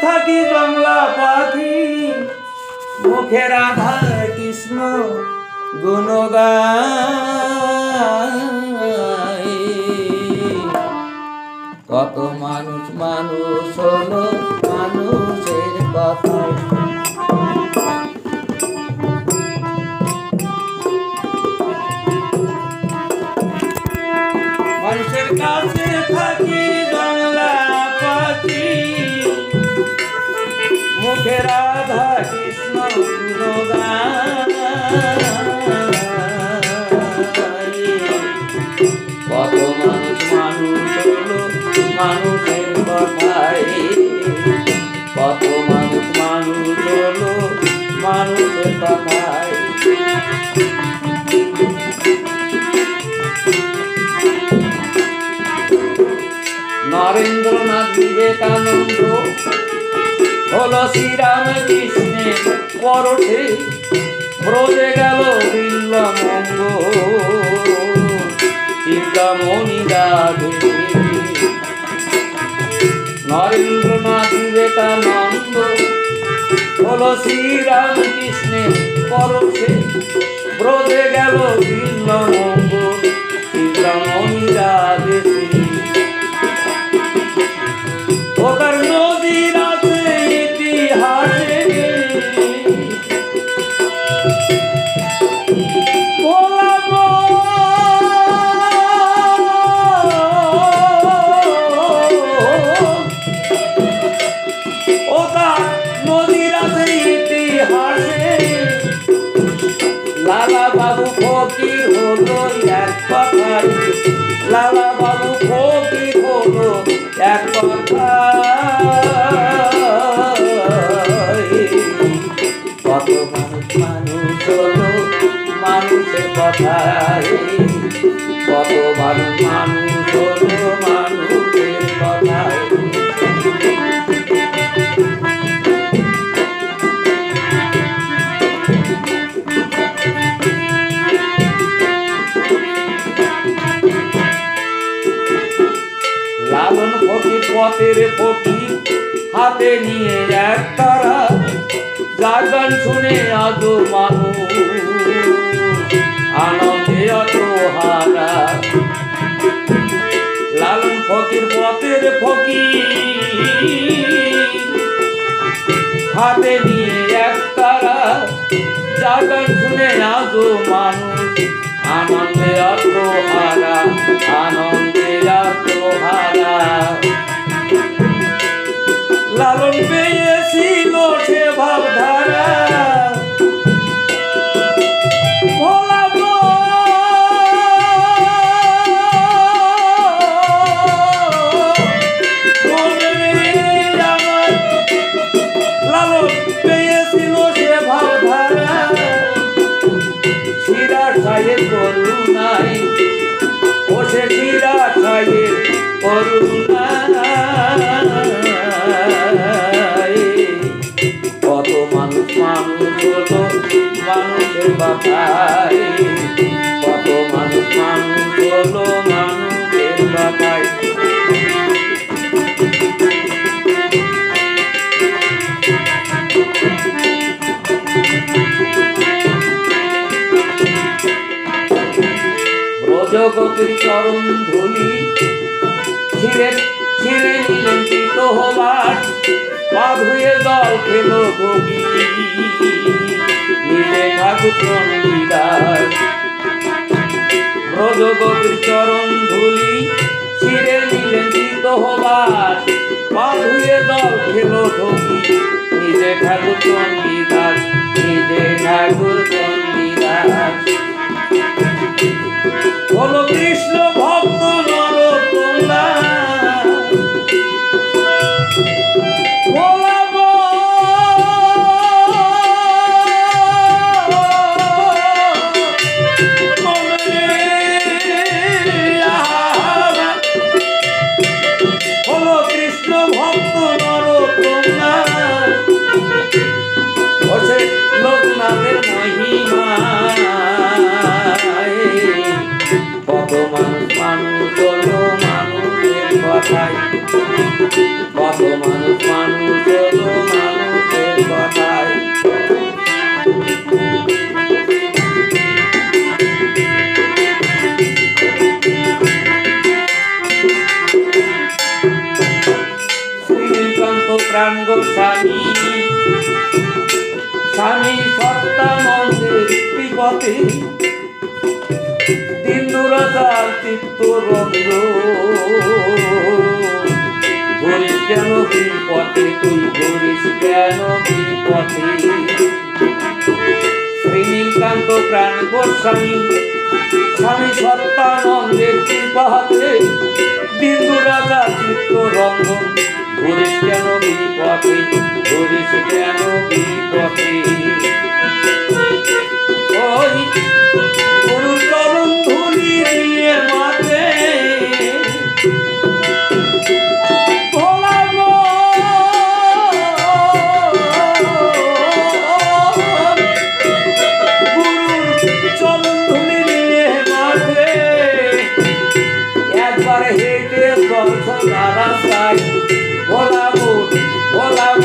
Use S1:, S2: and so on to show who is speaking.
S1: থাকি জংলা পাখি মুখে রাধা কৃষ্ণ গুণ গায়। কত মানুষ মানুষ হলো মানুষের কথায়। মানুষের কাছে থাকি জংলা পাখি মুখে রাধা কৃষ্ণ গুণ গায়। কত মানুষ মানুষ হলো মানুষের কথায়। কত মানুষ মানুষ হলো মানুষের কথায়। নরেন্দ্রনাথ বিবেকানন্দ হলো শ্রীরাম কৃষ্ণের পরশে ব্রজে গেল বিল্বমঙ্গ চিন্তামণি রাধে। নরেন্দ্রনাথ বিবেকানন্দ হলো শ্রীরাম কৃষ্ণের পরশে ব্রজে গেল বিল্বমঙ্গ চিন্তামণি রাধে। ওদের নদীর আছে ইতিহাসে বলাবো ওদের নদীর আছে ইতিহাসে। লালা বাবু ফকির হলো এক কথায়। লালা বাবু ফকির হলো এক কথায়। কত মানুষ মানুষ হলো মানুষের কথায়। কত মানুষ মানুষ হলো মানুষের কথায়। লালন ফকির পথের ফকির হাতে নিয়ে এক তারা যার গান শুনে আজও মানুষ আনন্দে আত্মহারা। লালন ফকির পথের ফকির হাতে নিয়ে এক তারা যার গান শুনে আজও মানুষ আনন্দে আত্মহারা। আনন্দে আত্মহারা। লালন পেয়েছিল সে ভাবধারা ভোলাবো আমার। লালন পেয়েছিল সে ভাবধারা সিরাজ সাহেব করুণায়। ও সে সিরাজ সাহেব করুণায়। কত মানুষ মানুষ হলো মানুষের কথায়। কত মানুষ মানুষ হলো মানুষের কথায়। ব্রজগোপীর চরণ ধুলি ছিঁড়ে ছিঁড়ে নিলেন চিত হবার। পা ধুয়ে জল খেলো ভোগী নিলে ঠাকুর চণ্ডীদাস। ব্রজগোপীর চরণ ধুলি ছিঁড়ে নিলেন চিত হবার। পা ধুয়ে জল খেলো ভোগী নিজে ঠাকুর চণ্ডীদাস। নিজে ঠাকুর চণ্ডীদাস। হলো কৃষ্ণ ভক্ত নরোত্তম দাস। বলাবো হলো কৃষ্ণ ভক্ত নরোত্তম দাস। দিন দুরাচার চিত্ত ঘুরিস কেন বিপথে তুই ঘুরিস কেন বিপথে শ্রীনীলকান্ত প্রাণ গোস্বামী স্বামী সত্যানন্দের কৃপাতে দিন দুরাচার চিত্ত রঞ্জন ঘুরিস কেন বিপথে ঘুরিস কেন বিপথে ওই গুরু চরণ ধুলি দিয়ে মাতে ভোলাবো গুরুর চরণ ধুলি দিয়ে মাতে একবার হেঁটে দর্শন রাস্তায় ভোলাবো ভোলাবো